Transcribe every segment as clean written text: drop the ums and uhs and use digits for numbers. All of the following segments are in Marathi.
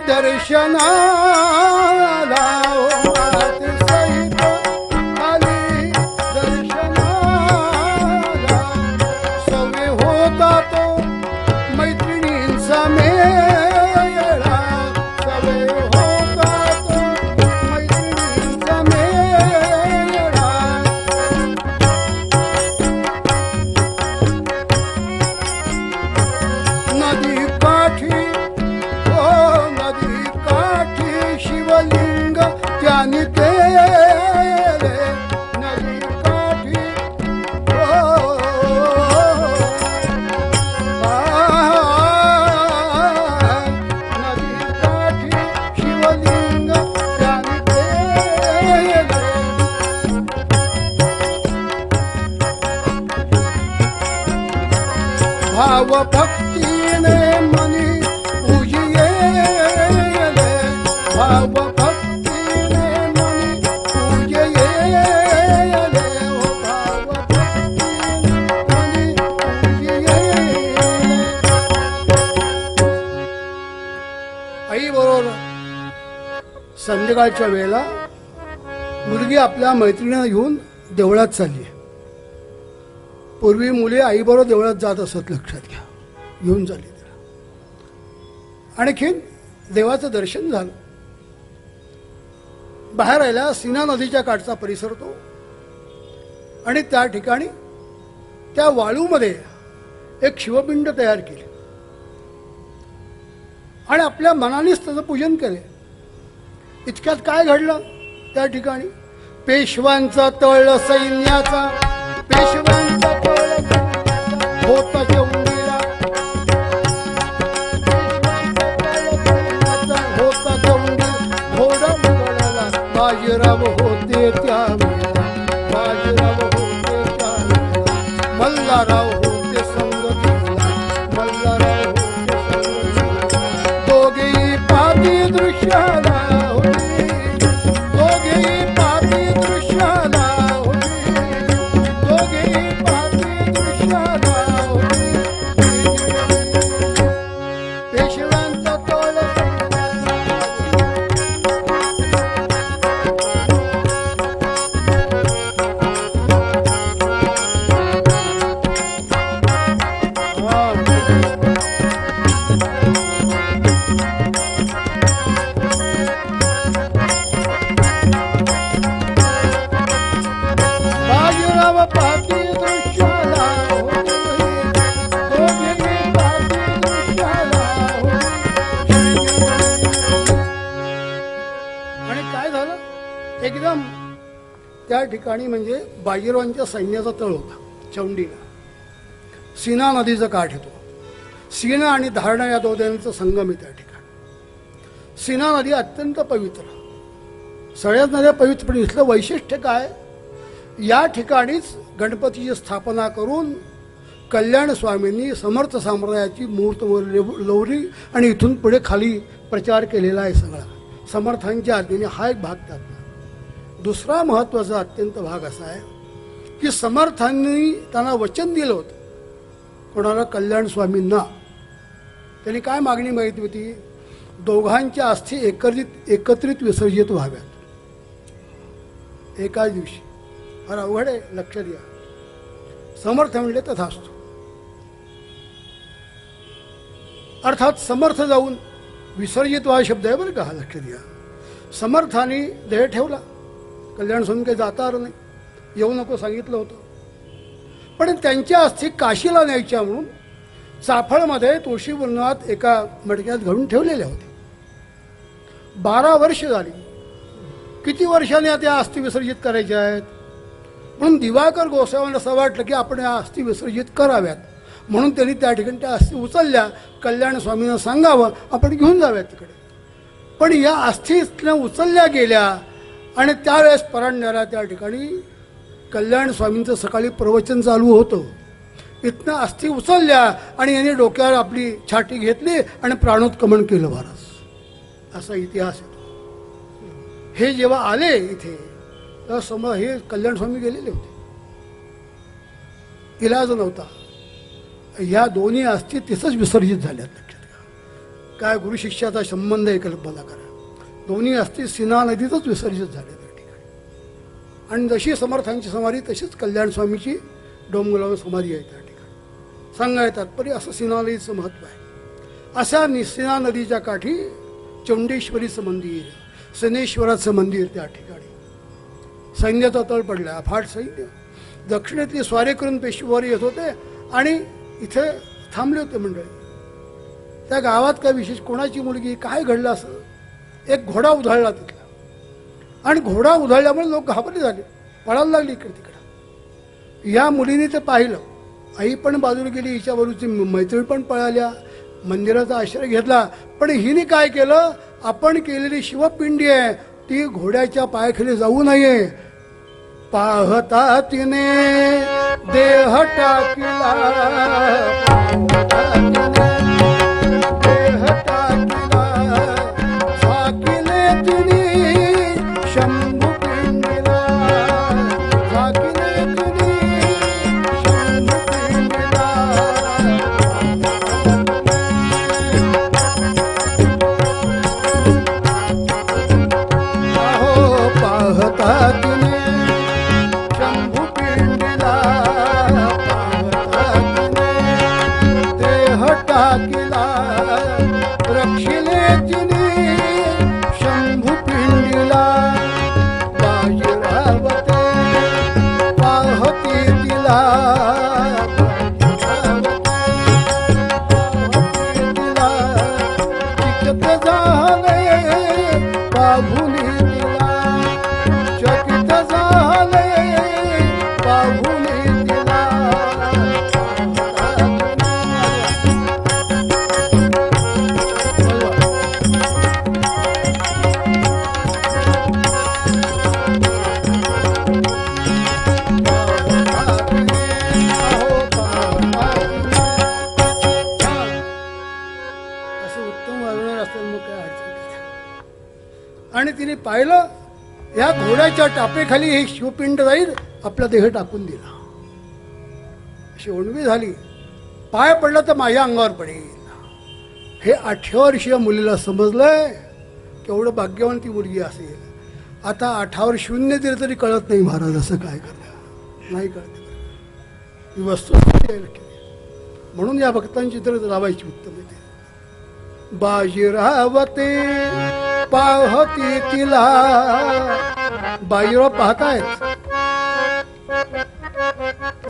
दर्शनाला माते सहित आली दर्शनाला सवे होता तो मैत्रिणींचा मेळा सवे होता तो मैत्रिणींचा मेळा नदी काठी शिवलिंग त्याने केले नदी काठी नदी काठी शिवलिंग त्याने केले भाव भक्तीने मनी पूजिले भाव भक्तीने मनी पूजिले भाव भक्तीने मनी पूजिले आई बरोबर संध्याकाळच्या वेळेला मुलगी आपल्या मैत्रिणीला घेऊन देवळात चालली. पूर्वी मुले आईबरोबर देवळात जात असत, लक्षात घ्या. घेऊन चालली तिला. आणखीन देवाचं दर्शन झालं. बाहेर आल्या सीना नदीच्या काठचा परिसर तो आणि त्या ठिकाणी त्या वाळूमध्ये एक शिवपिंड तयार केले आणि आपल्या मनानेच त्याचं पूजन केले. इतक्यात काय घडलं त्या ठिकाणी? पेशव्यांचा तळ सैन्याचा पेशव्यांचा तळ होता चौंडीला होता चौंडी घोडा उधळला बाजीराव होते त्या बाजीराव होते त्या मल्हारराव होते संगतीला मल्हारराव होते संगतीला दोघेही पाहती दृश्याला होती दोघेही पाहती दृश्याला एकदम त्या ठिकाणी म्हणजे बाजीरावांच्या सैन्याचा तळ होता चौंडीला. सीना नदीचं काठ येतो. सीना आणि धारणा या दोघांचं संगम आहे त्या ठिकाणी. सीना नदी अत्यंत पवित्र, सगळ्याच नद्या पवित्र, पण इथलं वैशिष्ट्य काय? या ठिकाणीच गणपतीची स्थापना करून कल्याण स्वामींनी समर्थ संप्रदायाची मूर्त लवली आणि इथून पुढे खाली प्रचार केलेला आहे सगळा समर्थांच्या आज्ञेने. हा एक भाग त्यातला. दुसरा महत्त्वाचा अत्यंत भाग असा आहे की समर्थांनी त्यांना वचन दिलं होतं कोणाला? कल्याण स्वामींना. त्यांनी काय मागणी मागितली होती? दोघांच्या अस्थी एकत्रित विसर्जित व्हाव्यात एकाच दिवशी. फार अवघड आहे, लक्ष द्या. समर्थ म्हणले तथास्तु. अर्थात समर्थ जाऊन विसर्जित व्हा शब्द आहे बरं का, लक्ष द्या. समर्थाने देह ठेवला. कल्याण स्वामी काही जाता आलं नाही, येऊ नको सांगितलं होतं. पण त्यांच्या अस्थी काशीला न्यायच्या म्हणून चाफळमध्ये तुळशीवनात एका मडक्यात घालून ठेवलेल्या होत्या. 12 वर्ष झाली. किती वर्षांनी त्या अस्थी विसर्जित करायच्या आहेत? म्हणून दिवाकर गोसाव्यांना असं वाटलं की आपण या अस्थी विसर्जित कराव्यात, म्हणून त्यांनी त्या ठिकाणी त्या अस्थी उचलल्या. कल्याण स्वामींना सांगावं आपण घेऊन जाव्यात तिकडे. पण या अस्थी उचलल्या गेल्या आणि त्यावेळेस परांड्याला त्या ठिकाणी कल्याण स्वामींचं सकाळी प्रवचन चालू होतं. इथनं अस्थी उचलल्या आणि यांनी डोक्यावर आपली छाती घेतली आणि प्राणोत्कमन केलं महाराज. असा इतिहास येतो. हे जेव्हा आले इथे तेव्हा समोर हे कल्याण स्वामी गेलेले होते. इलाज नव्हता. ह्या दोन्ही अस्थी तिथंच विसर्जित झाल्यात. लक्षात घ्या. काय गुरु शिष्याचा संबंध आहे कल्पना करा. दोन्ही अस्थि सीना नदीतच विसर्जित झाले त्या ठिकाणी. आणि जशी समर्थांची समाधी तशीच कल्याण स्वामीची डोंगरावर समाधी आहे त्या ठिकाणी. सांगाय तात्पर्य असं सीना नदीचं महत्त्व आहे. अशा सीना नदीच्या काठी चौंडेश्वरीचं मंदिर, शनेश्वराचं मंदिर त्या ठिकाणी. सैन्याचा तळ पडला, अफाट सैन्य. दक्षिणेतली स्वारी करून पेशवावर येत होते आणि इथे थांबले होते मंडळी. त्या गावात काय विशेष, कोणाची मुलगी, काय घडलं असं. एक घोडा उधळला तिथला आणि घोडा उधळल्यामुळे लोक घाबरले झाले, पळायला लागली इकडे तिकडे. या मुलीने ते पाहिलं. आई पण बाजूला गेली, हिच्या बाजूची मैत्रीण पण पळाल्या, मंदिराचा आश्रय घेतला. पण हिने काय केलं, आपण केलेली शिवपिंडी आहे ती घोड्याच्या पायाखाली जाऊ नये. पाहता तिने देह टाकला, देह टाकला, झाकिले तिने शंभू पिंडीला, झाकिले तिने शंभू पिंडीला. अहो पाहता तिने शंभू पिंडीला, देह टाकिला, रक्षिले तिने शंभू पिंडीला. बाजीरावते पाहती तिला, तिला चिकत झाले पाहुनी तिला, चकित झाले पाहुनी तिला. असं उत्तम वाजवणार असेल मग काय अडचण नाही. आणि तिने पाहिलं या घोड्याच्या टापेखाली हे शिवपिंड जाईल, आपला देह टाकून दिला. अशी ओणवी झाली. पाय पडला तर माझ्या अंगावर पडेल. हे 18 वर्षीय मुलीला समजलंय केवढं भाग्यवान ती मुलगी असेल. आता 18 शून्य दिलं तरी कळत नाही महाराज असं काय करणार, नाही कळत. ही वस्तू म्हणून या भक्तांची तर लावायची उत्तम येते. बाजीरावते पाहती तिला, बाजीराव पाहतायत.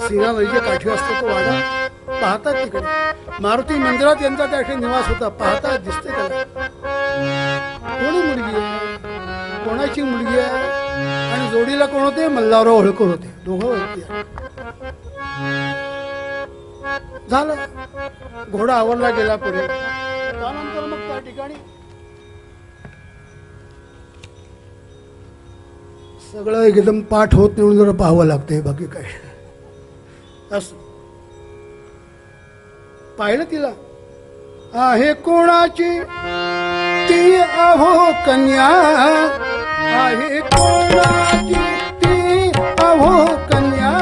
सीना नदीच्या काठी असतो तो वाडा, पाहतात तिकडे. मारुती मंदिरात यांचा त्या ठिकाणी निवास होता. पाहतात, दिसते त्याला कोणी मुलगी आहे, कोणाची मुलगी आहे. आणि जोडीला कोण होते, मल्हारराव होळकर होते. दोघं होते. झालं, घोडा आवरला गेला पुढे. त्यानंतर मग त्या ठिकाणी सगळं एकदम पाठ होत नाही म्हणून जरा पाहावं लागतंय, बाकी काय. असं पाहिलं तिला. आहे कोणाची ती अहो कन्या, आहे कोणाची ती अहो कन्या.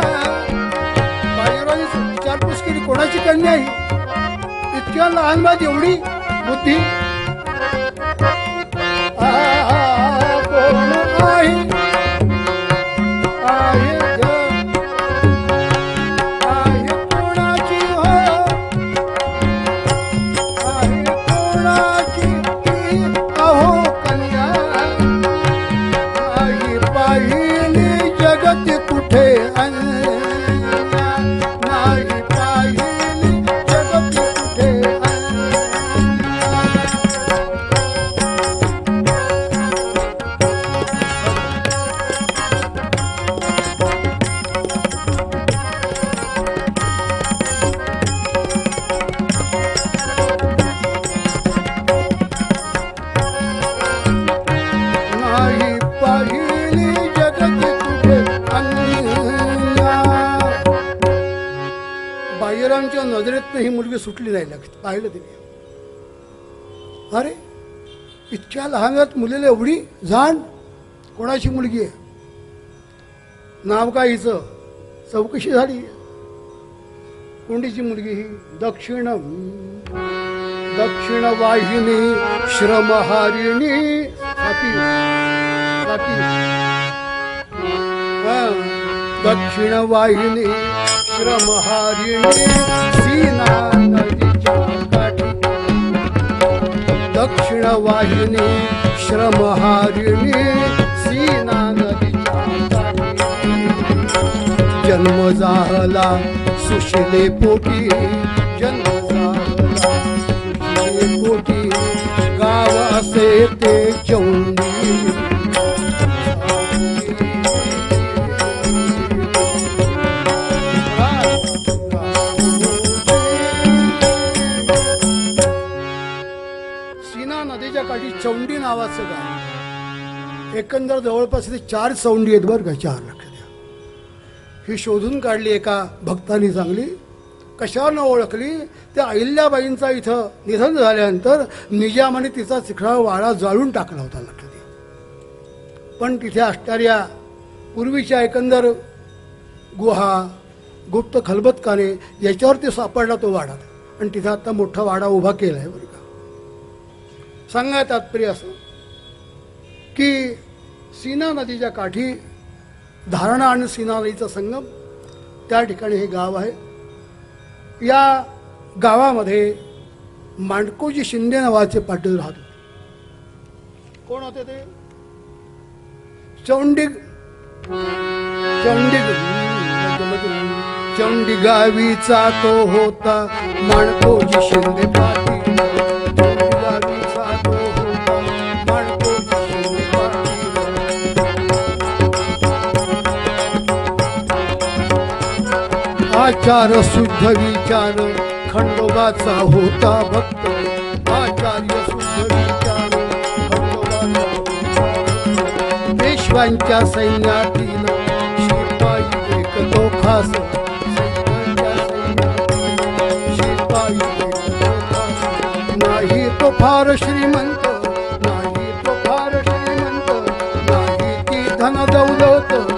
बाजीरावांनी विचारपूस केली, कोणाची कन्या ही, इतक्या लहान बात एवढी बुद्धी. कोण आहे, आहे आहे कोणाची हो, आहे कोणाची ती अहो कन्या. नाही पाहिली जगत कुठे अन्या, नाही पाहिली जगत कुठे नाही पाहिली जगत कुठे अन्या. बाजीरावांच्या नजरेतनं ही मुलगी सुटली नाही. लागत पाहिलं तिने. अरे इतक्या लहानात मुलीला एवढी जाण, कोणाची मुलगी आहे, नाव काय हिचं. चौकशी झाली. कोंडीची मुलगी ही. दक्षिण दक्षिण वाहिनी श्रमहारिणी दक्षिण वाहिनी श्रमहारिणी सीना नदीच्या काठी दक्षिण वाहिनी श्रमहारिणी सीना नदीच्या काठी जन्म झाला सुशिले पोटी जन्म झाला सुशिले पोटी गाव असे ते चौंडी चौंडी नावाचं गाव एकंदर जवळपास 4 चौंडी आहेत बरं का 4 लक्ष द्या ही शोधून काढली एका भक्तांनी चांगली कशावर ओळखली त्या अहिल्याबाईंचा इथं निधन झाल्यानंतर निजामाने तिचा चिखला वाडा जाळून टाकला होता लक्ष द्या पण तिथे असणाऱ्या पूर्वीच्या एकंदर गुहा गुप्त खलबतखाने याच्यावरती सापडला तो वाडा आणि तिथे आता मोठा वाडा उभा केला आहे बरं का सांगा तात्पर्य असं की सीना नदीच्या काठी धारणा आणि सीना नदीचा संगम त्या ठिकाणी हे गाव आहे या गावामध्ये मांडकोजी शिंदे नावाचे पाटील राहत होते कोण होते ते चौंडी गावीचा तो होता मांडकोजी शिंदे पाटील आचार शुद्ध विचार खंडोबाचा होता भक्त आचार्य शुद्ध विचार खंडोबाचा पेशव्यांच्या सैन्यातील शिपाई एक तो खास शिपाई एक तो खास नाही तो फार श्रीमंत नाही तो फार श्रीमंत नाही ती धन दौलत होते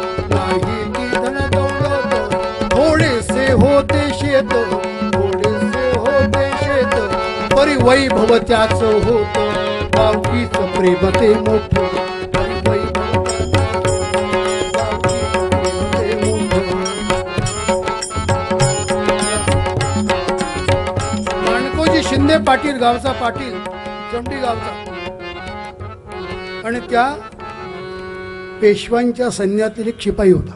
शेत थोडेसे होते शेत परी वैभव त्याच होत गावकीच प्रेम ते मोठ माणकोजी शिंदे पाटील गावचा पाटील चौंडी गावचा आणि त्या पेशव्यांच्या सैन्यातील एक शिपाई होता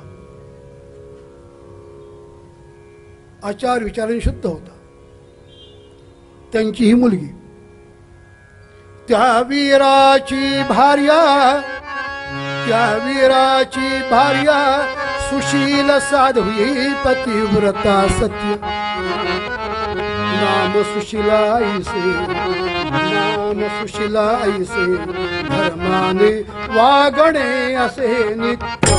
आचार विचाराने शुद्ध होता त्यांची ही मुलगी त्या वीराची भार्या सुशील साध्वी पतिव्रता सत्य नाम सुशीला ऐसे धर्माने वागणे असे नित्य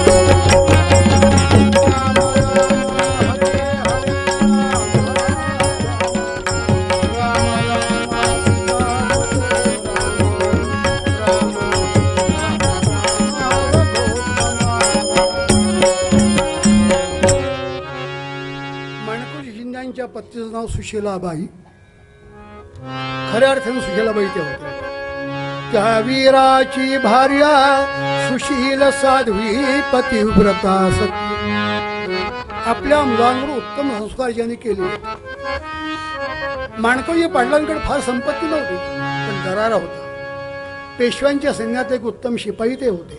पत्नीचं नाव सुशीलाबाई खऱ्या अर्थाने सुशीलाबाई त्या होत्या त्या वीराची भार्या सुशील साध्वी पतिव्रता सत्य आपल्या मुलांवर उत्तम संस्कार ज्यांनी केले माणकोजी पाटलांकडे फार संपत्ती नव्हती पण दरारा होता पेशव्यांच्या सैन्यात एक उत्तम शिपाई ते होते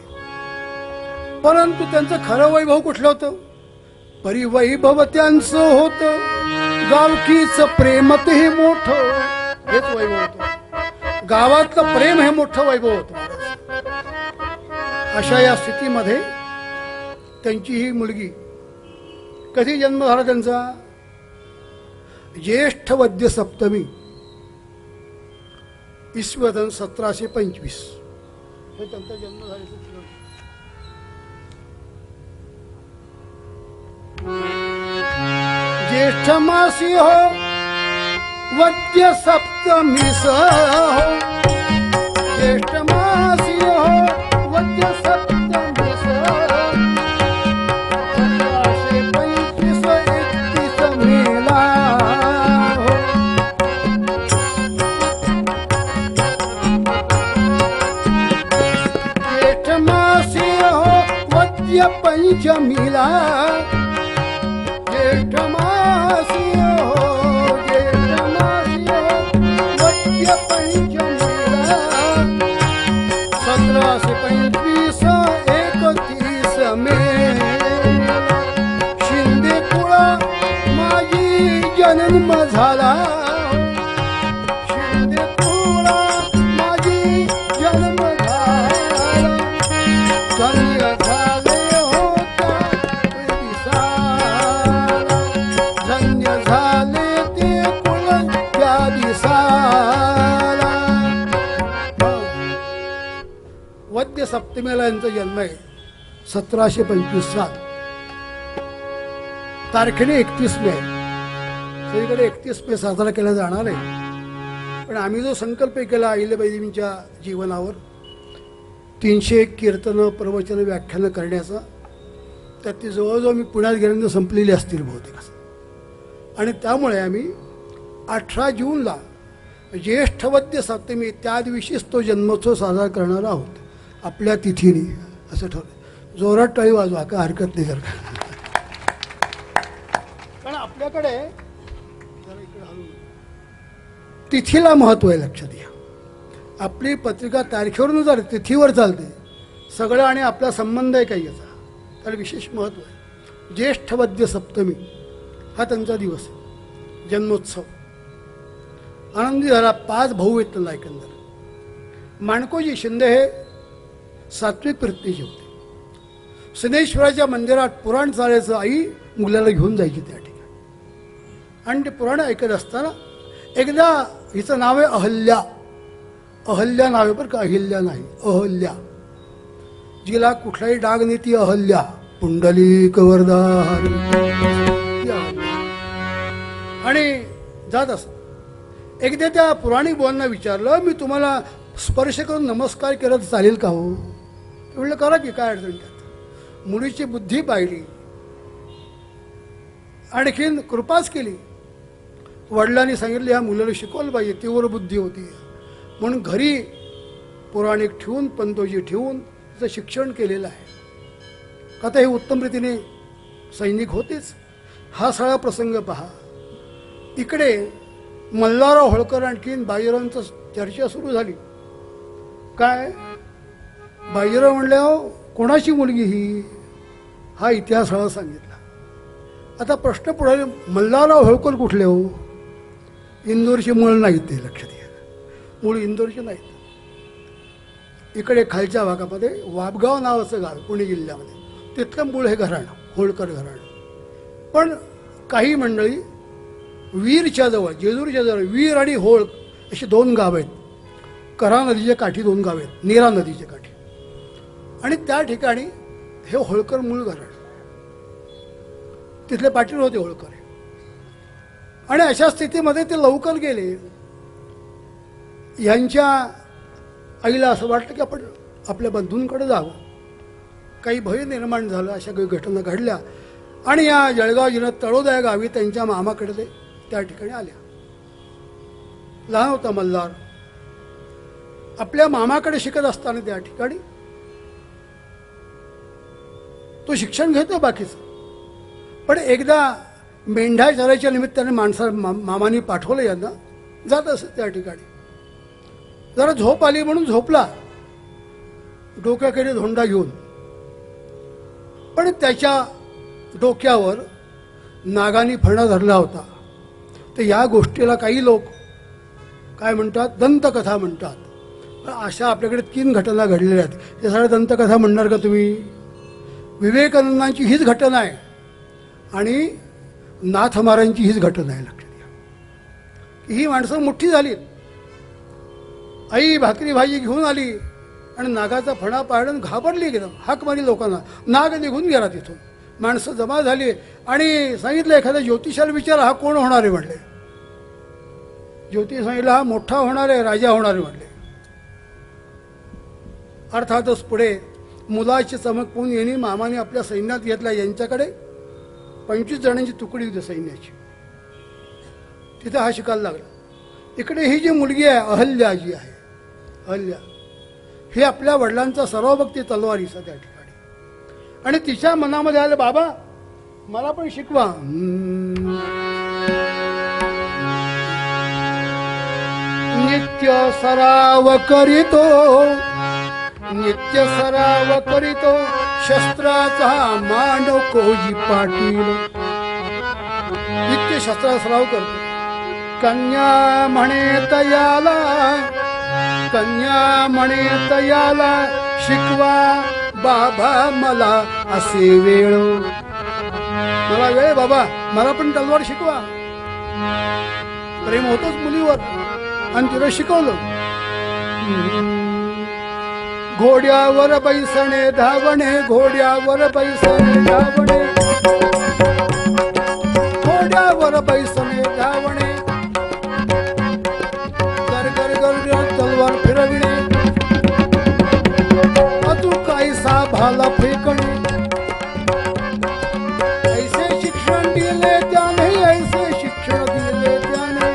परंतु त्यांचं खरं वैभव कुठलं होतं परिवैभव त्यांचं होतं गावकीच प्रेम ते हे मोठं हेच वैभव होतं गावातलं प्रेम हे मोठं वैभव होतं अशा या स्थितीमध्ये त्यांची ही मुलगी कधी जन्म झाला त्यांचा ज्येष्ठ वद्य सप्तमी इसवी सन 1725 हे त्यांचा जन्म झाला ज्येष्ठ मासी हो वद्य सप्तमीस हो ज्येष्ठ मासी हो वद्य सप्तमीस 1725 मेला हो वद्य पंचमीला ज्येष्ठ मासी हो ज्येष्ठ मासी वद्य पंचमीला 1725 31 मे शिंदे कुळा माझी जन्म झाला शिंदे कुळा माझी जन्म झाला धन्य झाले होता दिसाला धन्य झाले ते कुळ त्या दिसाला वद्य सप्तमीला यांचा जन्म आहे 1725 साल तारखेने 31 मे सगळीकडे 31 मे साजरा केला जाणार आहे पण आम्ही जो संकल्प केला अहिल्याबाईंच्या जीवनावर 301 कीर्तनं प्रवचन व्याख्यानं करण्याचा त्यात ती जवळजवळ मी पुण्यात गेल्यानंतर संपलेली असतील बहुतेक आणि त्यामुळे आम्ही 18 जूनला ज्येष्ठवद्य सप्तमी त्या दिवशीच तो जन्मोत्सव साजरा करणार आहोत आपल्या तिथीने असं ठरलं जोरात टाळी वाजवा काय हरकत नाही जर का कारण आपल्याकडे तिथीला महत्व आहे लक्षात घ्या आपली पत्रिका तारखेवरून जर तिथीवर चालते सगळं आणि आपला संबंध आहे काही याचा त्याला विशेष महत्व आहे ज्येष्ठवद्य सप्तमी हा त्यांचा दिवस आहे जन्मोत्सव आनंदी झाला 5 भाऊ आहेत त्यांना एकंदर माणकोजी शिंदे हे सात्विक वृत्तीचे होते सिद्धेश्वराच्या मंदिरात पुराण चालायचं आई मुलाला घेऊन जायची त्या ठिकाणी आणि ते पुराण ऐकत असताना एकदा हिचं नाव आहे अहल्या अहल्या नाव आहे बरं का अहिल्या नाही अहल्या जिला कुठलाही डाग नाही ती अहल्या पुंडलिक वरदान आणि जात असत एकदा त्या पुराणिक बुवांना विचारलं मी तुम्हाला स्पर्श करून नमस्कार केला तर चालेल का हो म्हणलं करा की काय अडचण त्यात मुलीची बुद्धी पाहिली आणखीन कृपाच केली वडिलांनी सांगितलं ह्या मुलाला शिकवलं पाहिजे तीव्र बुद्धी होती म्हणून घरी पुराणिक ठेवून पंतोजी ठेवून तिचं शिक्षण केलेलं आहे आता हे उत्तम रीतीने सैनिक होतेच हा सगळा प्रसंग पहा इकडे मल्हारराव होळकर आणखीन बाजीरावांचं चर्चा सुरू झाली काय बाजीराव म्हणले हो कोणाची मुलगी ही हा इतिहास सगळा सांगितला आता प्रश्न पुढे मल्हारराव होळकर कुठले हो इंदोरचे मूळ नाहीत ते लक्षात घ्या मूळ इंदोरचे नाहीत इकडे खालच्या भागामध्ये वाबगाव नावाचं गाव पुणे जिल्ह्यामध्ये तिथलं मूळ हे घराणं होळकर घराणं पण काही मंडळी वीरच्या जवळ जेजूरच्या जवळ वीर आणि होळ अशी 2 गावं आहेत करा नदीच्या काठी 2 गावं आहेत नीरा नदीच्या काठी आणि त्या ठिकाणी हे होळकर मूळ घराणं तिथले पाटील होते होळकर आणि अशा स्थितीमध्ये ते लवकर गेले यांच्या आईला असं वाटलं की आपण आपल्या बंधूंकडे जावं काही भय निर्माण झालं अशा काही घटना घडल्या आणि या जळगाव जिल्ह्यात तळोदा या गावी त्यांच्या मामाकडे ते त्या ठिकाणी आल्या लहान होता मल्हार आपल्या मामाकडे शिकत असताना त्या ठिकाणी तो शिक्षण घेतो बाकीचं पण एकदा मेंढ्या चरायच्या निमित्ताने मामाने पाठवलं यांना जात असत त्या ठिकाणी जरा झोप आली म्हणून झोपला डोक्याकडे धोंडा घेऊन पण त्याच्या डोक्यावर नागाने फणा धरला होता तर या गोष्टीला काही लोक काय म्हणतात दंतकथा म्हणतात अशा आपल्याकडे 3 घटना घडलेल्या आहेत हे सगळ्या दंतकथा म्हणणार का तुम्ही विवेकानंदांची हीच घटना आहे आणि नाथ महाराजांची हीच घटना आहे लक्षात घ्या ही माणसं मोठी झाली आई भाकरी भाजी घेऊन आली आणि नागाचा फणा पाडून घाबरली गेलं हाक मारी लोकांना नाग निघून गेला तिथून माणसं जमा झाली आणि सांगितलं एखाद्या ज्योतिषाला विचारा हा कोण होणार आहे म्हणले ज्योतिष सांगितलं हा मोठा होणार आहे राजा होणार आहे म्हणले अर्थातच पुढे मुलाची चमक पाहून यांनी मामाने आपल्या सैन्यात घेतला यांच्याकडे 25 जणांची तुकडी होती सैन्याची तिथे हा शिकायला लागला इकडे ही जी मुलगी आहे अहल्या जी आहे अहल्या हे आपल्या वडिलांचा सर्वभक्ती तलवारीचा त्या ठिकाणी आणि तिच्या मनामध्ये आलं बाबा मला पण शिकवा. नित्य सराव करीतो, नित्य सराव करीतो, शस्त्राचा मांड कोजी पाटील. नित्य शस्त्राचा सराव करतो. कन्या म्हणे तयाला, कन्या म्हणे तयाला, शिकवा बाबा मला असे वेळ. मला वेळ बाबा, मला पण तलवार शिकवा. प्रेम होतच मुलीवर आणि तिला शिकवलं. घोड्यावर बैसणे धावणे, घोड्यावर बैसणे धावणे, घोड्यावर बैसणे धावणे, गर गर गर तलवार फिरविणे, अतू कायसा भाला फेकणे. ऐसे शिक्षण दिले त्याने, ऐसे शिक्षण दिले त्याने.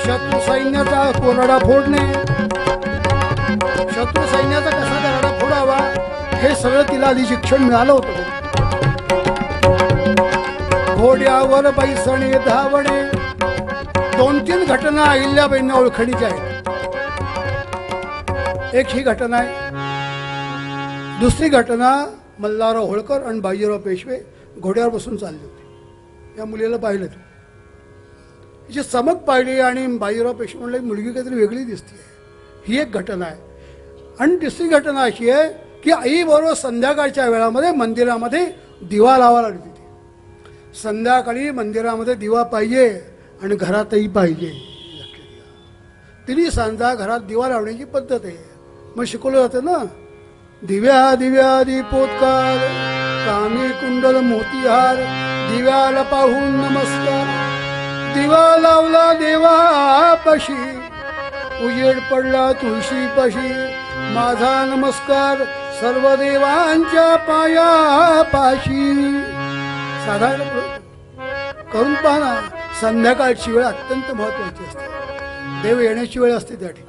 शत्रू सैन्याचा कोरडा फोडणे, शत्रू सैन्याचा कसा कोरडा फोडावा हे सगळं तिला आधी शिक्षण मिळालं होतं. घोड्यावर बैसणे धावणे. 2-3 घटना अहिल्याबाईंना ओळखणीच्या आहेत. एक ही घटना आहे. दुसरी घटना मल्हारराव होळकर आणि बाजीराव पेशवे घोड्यावर बसून चालले होते. या मुलीला पाहिलं, तिची चमक पाहिली आणि बाजीराव पेशवे म्हणले मुलगी काहीतरी वेगळी दिसते. ही एक घटना आहे. आणि तिसरी घटना अशी आहे की आई बरोबर संध्याकाळच्या वेळामध्ये मंदिरामध्ये दिवा लावायला लागली. तिथे संध्याकाळी मंदिरामध्ये दिवा पाहिजे आणि घरातही पाहिजे. तिन्ही सांजा घरात दिवा लावण्याची पद्धत आहे. मग शिकवलं जातं ना, दिव्या दिव्या दीपोत्कार, कामी कुंडल मोतीहार, दिव्याला पाहून नमस्कार. दिवा लावला देवापाशी, उजेड पडला तुळशीपाशी, माझा नमस्कार सर्व देवांच्या पायापाशी. साधारण करून पाहना. संध्याकाळची वेळ अत्यंत महत्वाची असते. देव येण्याची वेळ असते, त्या ठिकाणी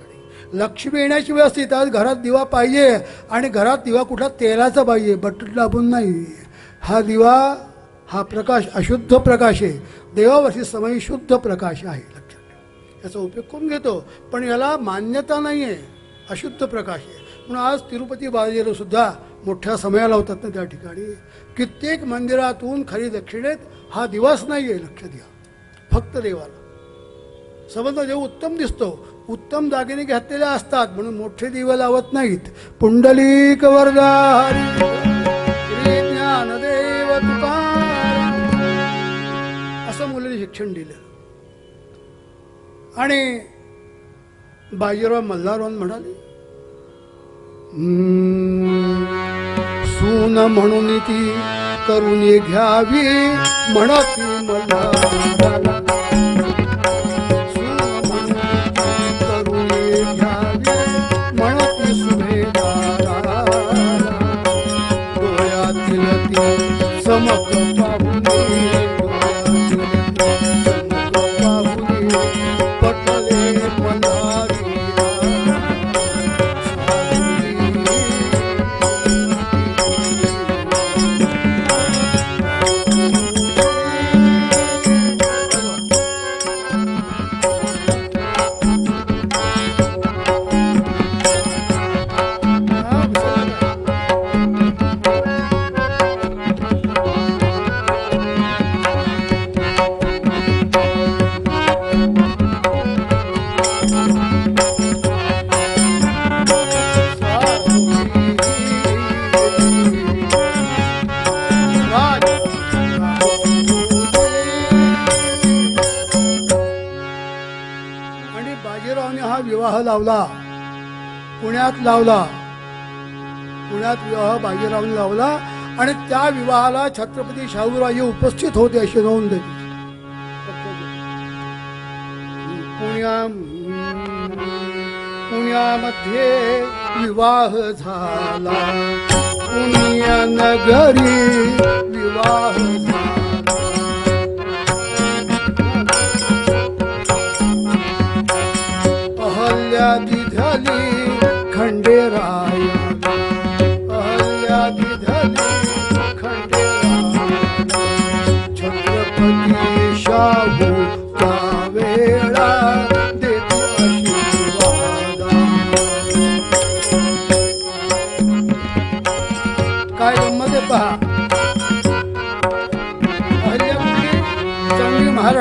लक्ष्मी येण्याची वेळ असते. त्यात घरात दिवा पाहिजे आणि घरात दिवा कुठला तेलाचा पाहिजे, बटन दाबून नाही. हा दिवा, हा प्रकाश अशुद्ध प्रकाश आहे. देवावरची समय शुद्ध प्रकाश आहे. लक्षात याचा उपयोग करून घेतो, पण याला मान्यता नाही आहे. अशुद्ध प्रकाश आहे म्हणून आज तिरुपती बालाजीला सुद्धा मोठ्या समया लावतात ना. त्या ठिकाणी कित्येक मंदिरातून खरी दक्षिणेत हा दिवाच नाही आहे. लक्ष द्या, फक्त देवाला संबंध जेव्हा उत्तम दिसतो, उत्तम दागिने घातलेले असतात म्हणून मोठे दिवे लावत नाहीत. पुंडलिक वरदारी श्री ज्ञानदेव तुकाराम असं मुलीने शिक्षण दिलं. आणि बाजीराव मल्हारराव म्हणाले, सून म्हणून ती करून घ्यावी म्हणती मल्हाराला. चमक पाहुनी पटले मल्हारी. लावला पुण्यात लावला. पुण्यात विवाह बाजीरावने लावला आणि त्या विवाहाला छत्रपती शाहूराजे उपस्थित होते अशी नोंद आहे. पुण्यामध्ये विवाह झाला, पुण्या नगरी विवाह झाला. अहल्या दिधली खंडेरा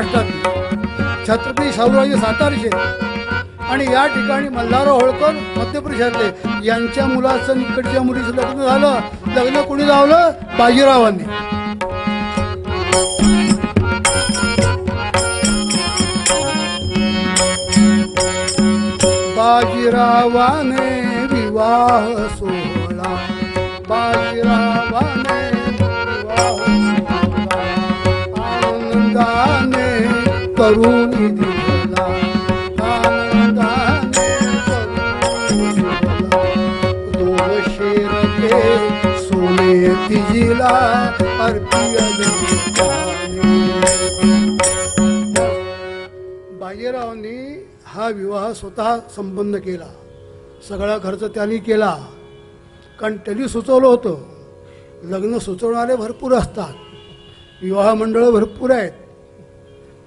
महाराष्ट्रात छत्रपती शाहूराजे सातारचे आणि या ठिकाणी मल्हारराव होळकर मध्य प्रदेशातले यांच्या मुलाचं इकडच्या मुलीचं लग्न झालं. लग्न कोणी लावलं? बाजीरावांनी. बाजीरावाने विवाह सोहळा, बाजीरावाने विवाह सोहळा आनंदाने करून दिला, आनंदाने करून दिला. दोन शेरके सोने तिजीला अर्पिले. बाजीरावांनी हा विवाह स्वतः संपन्न केला. सगळा खर्च त्यांनी केला, कारण त्यांनी सुचवलं होतं. लग्न सुचवणारे भरपूर असतात, विवाह मंडळं भरपूर आहेत,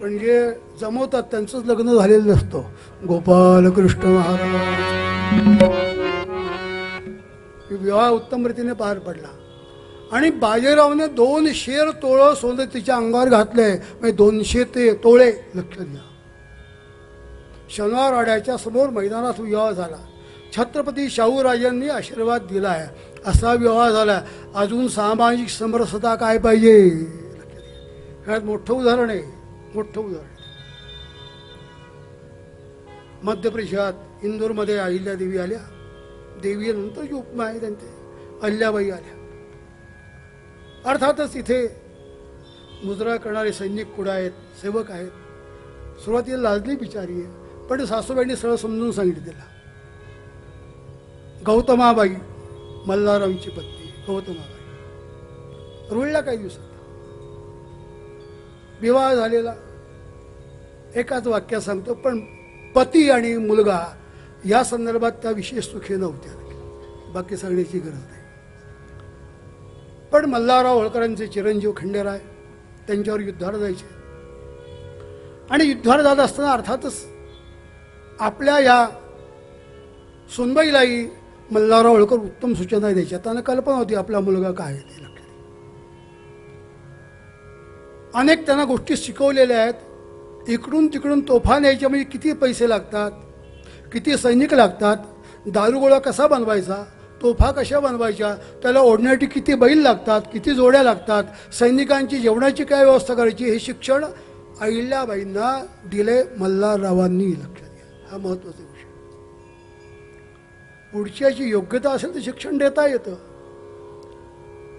पण जे जमवतात त्यांचंच लग्न झालेलं नसतं. गोपाल कृष्ण महाराज विवाह उत्तम रीतीने पार पडला. आणि बाजीरावने 2 शेर तोळं सोनं तिच्या अंगावर घातलंय, म्हणजे 200 तोळे. लक्ष द्या, शनिवार वाड्याच्या समोर मैदानात विवाह झाला. छत्रपती शाहूराजांनी आशीर्वाद दिलाय, असा विवाह झाला. अजून सामाजिक समरसता काय पाहिजे? ह्यात मोठं उदाहरण आहे, मोठं उदाहरण. मध्य प्रदेशात इंदोरमध्ये अहिल्यादेवी आल्या. देवी नंतर जी उपमा आहे त्यांचे अहिल्याबाई आल्या. अर्थातच इथे मुजरा करणारे सैनिक कुडा आहेत, सेवक आहेत. सुरुवातीला लाजली बिचारी आहे, पण सासूबाईंनी सरळ समजून सांगितलं तिला. गौतमाबाई मल्हाररावांची पत्नी गौतमाबाई रुळल्या काही दिवसात. विवाह झालेला एकाच वाक्यात सांगतो, पण पती आणि मुलगा या संदर्भात त्या विशेष सुखी नव्हत्या. बाकी सांगण्याची गरज नाही. पण मल्हारराव होळकरांचे चिरंजीव खंडेराय त्यांच्यावर युद्धावर जायचे. आणि युद्धावर जात असताना अर्थातच आपल्या या सुनबाईलाही मल्हारराव होळकर उत्तम सूचना द्यायच्या. त्यांना कल्पना होती आपला मुलगा काय आहे ते. लक्षात अनेक त्यांना गोष्टी शिकवलेल्या आहेत. इकडून तिकडून तोफा न्यायच्या म्हणजे किती पैसे लागतात, किती सैनिक लागतात, दारुगोळा कसा बनवायचा, तोफा कशा बनवायच्या, त्याला ओढण्यासाठी किती बैल लागतात, किती जोड्या लागतात, सैनिकांची जेवणाची काय व्यवस्था करायची, हे शिक्षण अहिल्याबाईंना दिले मल्हाररावांनी. लक्षात घ्या, हा महत्त्वाचा विषय. पुढच्याची योग्यता असेल तर शिक्षण देता येतं.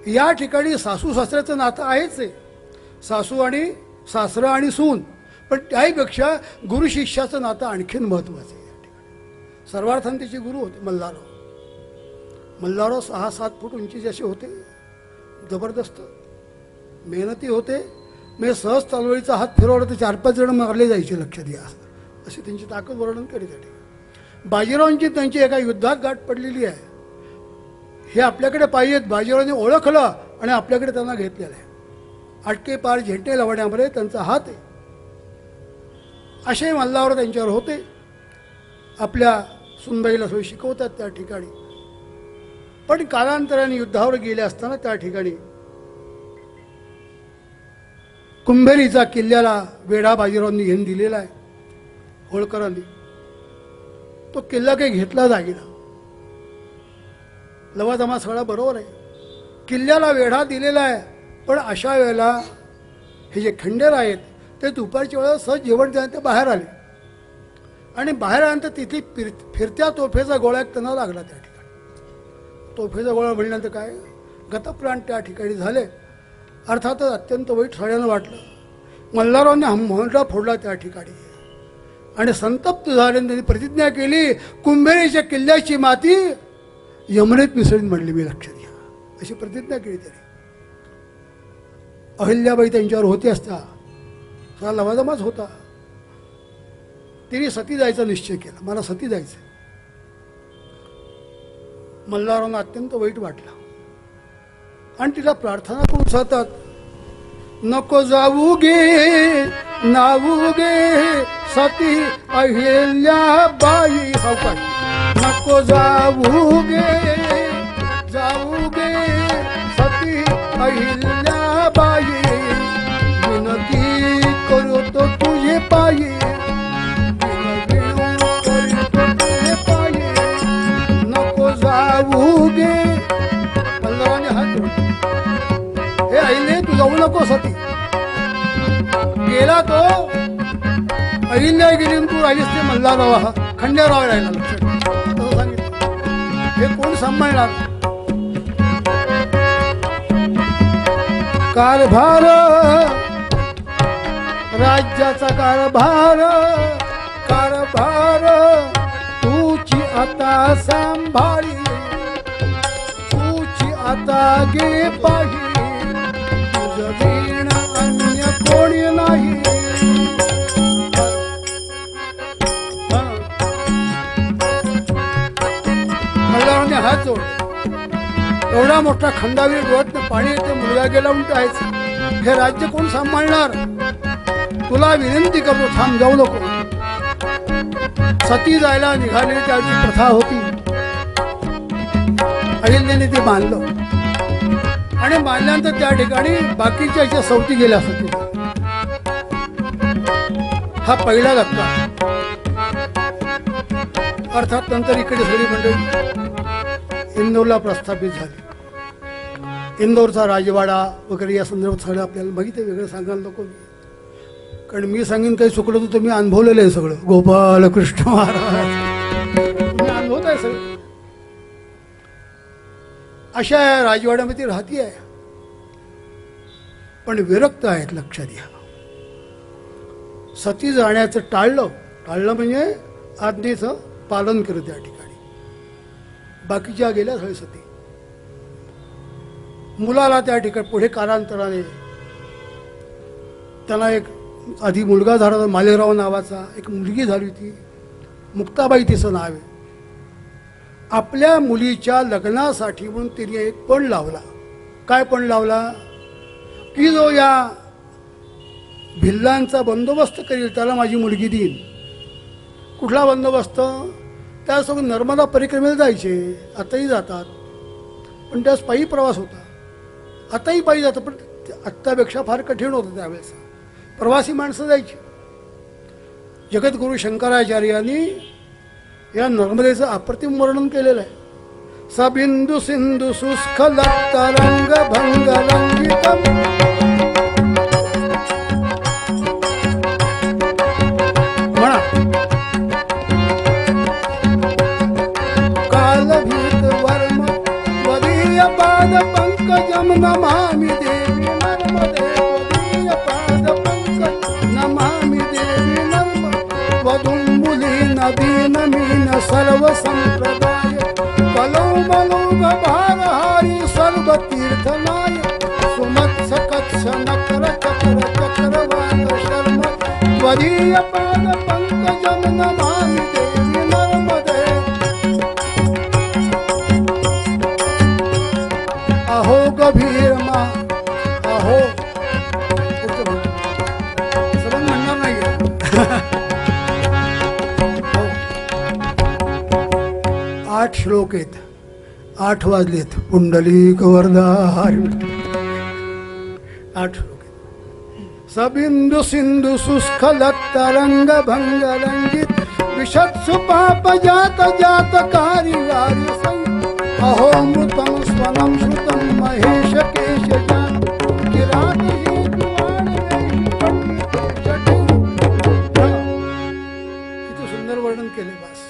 या ठिकाणी सासू सासऱ्याचं नातं आहेच आहे, सासू आणि सासरा आणि सून, पण त्याहीपेक्षा गुरु शिष्याचं नातं आणखीन महत्त्वाचं आहे. या ठिकाणी सर्वार्थाने त्याचे गुरु होते मल्हारराव. मल्हारराव 6-7 फूट उंचीचे असे होते, जबरदस्त मेहनती होते. म्हणजे सहज तलवारीचा हात फिरवला तर 4-5 जण मारले जायचे. लक्षात घ्या, अशी त्यांची ताकद वर्णन करीत आहे. बाजीरावांची त्यांची एका युद्धात गाठ पडलेली आहे. हे आपल्याकडे पाहिजेत. बाजीरावांनी ओळखलं आणि आपल्याकडे त्यांना घेतलेलं आहे. अटके पार झेंडे लावण्यामध्ये त्यांचा हात आहे. असे मल्हारराव त्यांच्यावर होते. आपल्या सुनबाईला सोयी शिकवतात त्या ठिकाणी. पण कालांतराने युद्धावर गेले असताना त्या ठिकाणी कुंभेरीचा किल्ल्याला वेढा बाजीरावांनी घेऊन दिलेला आहे होळकरांनी. तो किल्ला काही घेतला जागेना. लवाजमा सगळा बरोबर आहे, किल्ल्याला वेढा दिलेला आहे. पण अशा वेळेला हे जे खंडेर आहेत ते दुपारच्या वेळेला सहज जेवण द्यायला ते बाहेर आले. आणि बाहेर आल्यानंतर तिथली फिरत्या तोफेचा गोळा एक त्यांना लागला. त्या ठिकाणी तोफेचा गोळा म्हणल्यानंतर काय गतप्राण त्या ठिकाणी झाले. अर्थातच अत्यंत वाईट सगळ्यांना वाटलं. मल्हाररावांनी मोहंडा फोडला त्या ठिकाणी आणि संतप्त झाल्याने त्यांनी प्रतिज्ञा केली, कुंभेरीच्या किल्ल्याची माती यमुनेत मिसळून म्हणली मी. लक्षात घ्या, अशी प्रतिज्ञा केली त्यांनी. अहिल्याबाई त्यांच्यावर होती असता सगळा लवाजमाच होता. तिने सती जायचा निश्चय केला, मला सती जायचं. मल्हाररावांना अत्यंत वाईट वाटलं आणि तिला प्रार्थना करून सांगतात, नको जाऊ गे नावू गे सती अहिल्याबाई. सावकाश, नको जाऊ गे सती अहिल्याबाई, विनती करतो नको सती. गेला तो, अहिल्या गेली तू राहिलीस ते मल्हारराव हा खंडेराव राहिला. लक्षात सांगितलं. हे कोण सांभाळणार? कारभार राज्याचा कारभार कारभार तूची आता सांभाळी तूची आता गे पाही तुझं देण अन्य कोणी नाही. मल्हाराने हात जोड. एवढा मोठा खंडावीर डोळ्यातनं पाणी येते. मुलगा गेला उलटायचं. हे राज्य कोण सांभाळणार? तुला विनंती करतो थांब जाऊ नको. सती जायला निघाली त्याची प्रथा होती. अहिल्याने ते बांधलं आणि बांधल्यानंतर त्या ठिकाणी बाकीच्या सवती गेल्या सती. हा पहिला धक्का. अर्थात नंतर इकडे सगळी मंडळी इंदोरला प्रस्थापित झाली. इंदोरचा राजवाडा वगैरे या संदर्भात सगळं आपल्याला माहिती आहे. वेगळं सांगायला नको. कारण मी सांगेन काही चुकलं तर तुम्ही अनुभवलेलं आहे सगळं. गोपाल कृष्ण महाराज तुम्ही अनुभवत आहे सगळं. अशा राजवाड्यामध्ये राहती आहे पण विरक्त आहेत. लक्षात घ्या. सती जाण्याचं टाळलं म्हणजे आज्ञेचं पालन केलं त्या ठिकाणी. बाकीच्या गेल्या सगळ्या सती. मुलाला त्या ठिकाणी पुढे कालांतराने त्यांना एक आधी मुलगा झाला होता मालेराव नावाचा. एक मुलगी झाली होती मुक्ताबाई तिचं नाव आहे. आपल्या मुलीच्या लग्नासाठी म्हणून तिने एक पण लावला. काय पण लावला? की जो या भिल्लांचा बंदोबस्त करील त्याला माझी मुलगी देईन. कुठला बंदोबस्त? त्यासोबत नर्मदा परिक्रमेला जायचे. आताही जातात पण त्यास पायी प्रवास होता. आताही पायी जातं पण आत्तापेक्षा फार कठीण होतं त्यावेळेस. प्रवासी माणसं जायची. जगद्गुरु शंकराचार्यांनी या नर्मदेचं अप्रतिम वर्णन केलेलं आहे. सबिंदू सिंधू सुस्खल तरंग भंग रंगितम म्हणा. कालभीत वर्म वदीय पाद पंकजम नमामि देवी नर्मदे. वदीय पाद पंकज नमामि देवी नर्मदे. वदुंबुली नदीन मीन सर्व संप्रदाय बलौ बलौ भारहारी सर्व तीर्थनाय. सुमत्स कच्छ नकर चक्र चक्रवाक शर्म. वदीय पाद पंकजम नमामि देवी नर्मदे. अहो गभीर मा अहो सर्व म्हणणार नाही. 8 श्लोक आहेत. 8 वाजलेत. पुंडलिक वरदा हरी. 8 श्लोक आहेत. सबिंदू सिंधू सुस्खल तरंग भंग रंगित विशत्सु पाप जात जात कारी वारी संग. अहो मृतम स्वनम श्रुतम महेश केश जान. किरात ही दुआण नाही पंडित जटिल. किती सुंदर वर्णन केले. बस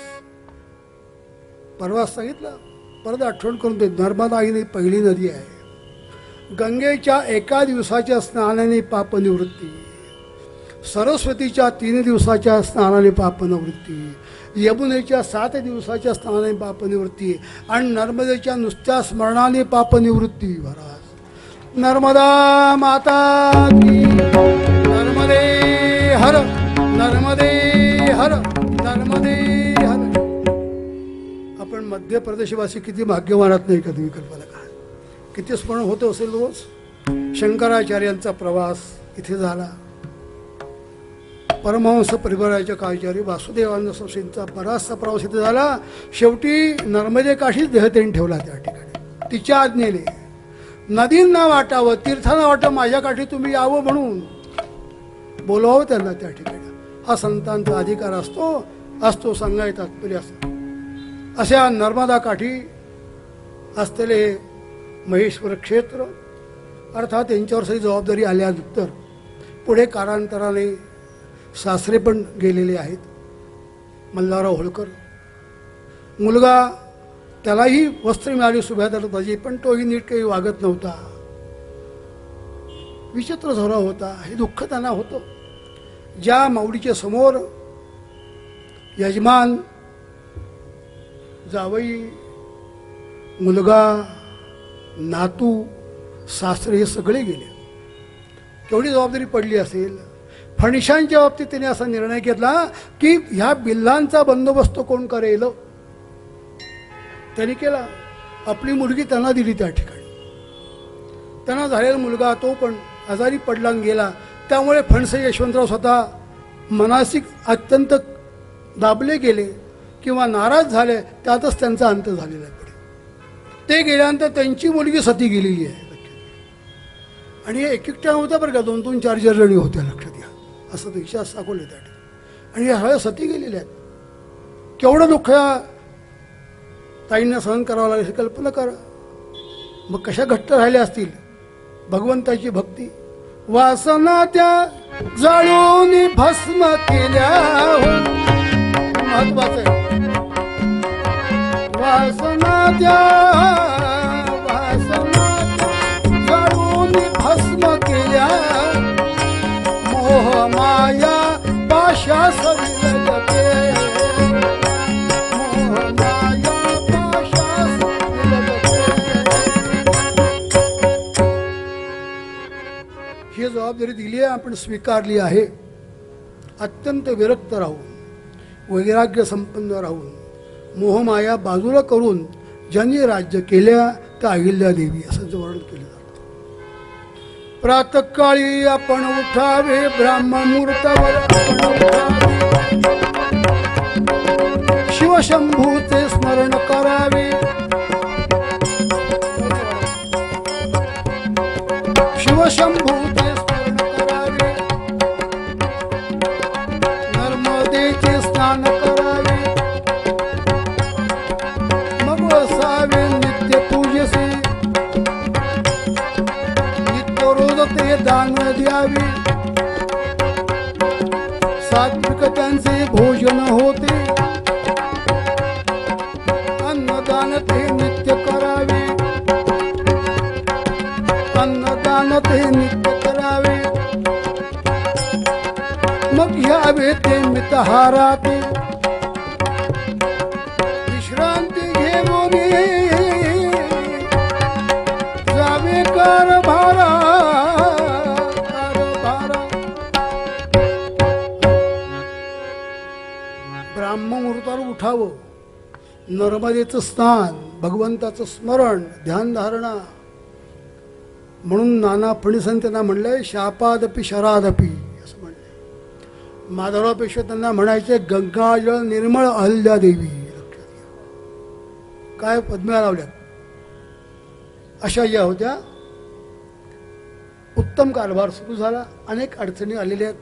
परवा सांगितलं. परत आठवण करून दे. नर्मदा ही पहिली नदी आहे. गंगेच्या एका दिवसाच्या स्नानाने पापनिवृत्ती. सरस्वतीच्या 3 दिवसाच्या स्नानाने पापनिवृत्ती. यमुनेच्या 7 दिवसाच्या स्नानाने पापनिवृत्ती. आणि नर्मदेच्या नुसत्या स्मरणाने पापनिवृत्ती. महाराज नर्मदा माता की. नर्मदे हर नर्मदे हर नर्मदे हर. आपण मध्य प्रदेशवासी किती भाग्यवान आहात नाही का तुम्ही कल्पना करा. किती स्मरण होतं असेल रोज. शंकराचार्यांचा प्रवास इथे झाला. परमहंस परिवाराच्या आचार्य वासुदेवानंद संस्थेचा बराचसा प्रवास इथे झाला. शेवटी नर्मदेकाठीच देह त्यांनी ठेवला त्या ठिकाणी तिच्या आज्ञेने. नदींना वाटावं तीर्थांना वाटावं माझ्या काठी तुम्ही यावं म्हणून बोलवावं त्यांना त्या ठिकाणी. हा संतांचा अधिकार असतो सांगायचं तात्पर्य असतं. अशा नर्मदा काठी असलेले महेश्वर क्षेत्र अर्थात यांच्यावर सगळी जबाबदारी आल्यानंतर पुढे कालांतराने सासरे पण गेलेले आहेत. मल्हारराव होळकर मुलगा, त्यालाही वस्त्र मिळाली सुभेदार ताजी, पण तोही नीट काही वागत नव्हता, विचित्र स्वभाव होता. हे दुःख त्यांना होतं. ज्या माऊलीच्या समोर यजमान, जावई, मुलगा, नातू, सासरे हे सगळे गेले, केवढी जबाबदारी पडली असेल. फणिशांच्या बाबतीत त्याने असा निर्णय घेतला की ह्या बिल्लांचा बंदोबस्त कोण करेल. त्यांनी केला. आपली मुलगी त्यांना दिली. त्या ठिकाणी त्यांना झालेला मुलगा तो पण आजारी पडला आणि गेला. त्यामुळे फणसे यशवंतराव स्वतः मानसिक अत्यंत दाबले गेले किंवा नाराज झाले. त्यातच त्यांचा अंत झालेला आहे. ते गेल्यानंतर त्यांची मुलगी सती गेलेली आहे. आणि हे एक एकट्या नव्हत्या बरं का, 2-2, 4-4 जणी होत्या. लक्षात घ्या. असं विश्वास दाखवले त्या ठिकाणी. आणि ह्या सती गेलेल्या आहेत. केवढं दुःख या ताईंना सहन करावं लागेल हे कल्पना करा. मग कशा घट्ट राहिल्या असतील भगवंताची भक्ती. वासना त्या जाळून भस्म केल्या, महत्वाचं आहे. वासना त्या जाळून भस्म केल्या, मोह माया पाशा सविलते, मोह माया पाशा सविलते. ही जबाबदारी दिली आहे, आपण स्वीकारली आहे. अत्यंत विरक्त राहून, वैराग्य संपन्न राहून, मोहमाया बाजूला करून ज्यांनी राज्य केल्या त्या अहिल्यादेवी असं वर्णन केलं जातं. प्रातःकाळी आपण उठावे, ब्राह्ममुहूर्तावर शिवशंभूचे स्मरण करावे, शिवशंभूचे स्मरण करावे, नर्मदेचे स्नान करावे, मग असावे नित्य पूजेसे, नित्य रोज ते दान द्यावे, सात्विक त्यांचे भोजन होते, अन्नदान ते नित्य करावे, अन्नदान ते नित्य करावे, मग घ्यावे ते मितहाराते, विश्रांती घेऊन जावे कारभारा, कारभारा. ब्राह्ममुहूर्तावर उठावं, नर्मदेचं स्नान, भगवंताचं स्मरण, ध्यानधारणा. म्हणून नाना फणीसांनी त्यांना म्हणलंय शापादपी शरादपी असं म्हणलंय. माधवराव पेशवे त्यांना म्हणायचे गंगाजळ निर्मळ अहिल्यादेवी. काय पद्म्या लावल्यात. अशा ज्या होत्या. उत्तम कारभार सुरू झाला. अनेक अडचणी आलेल्या आहेत.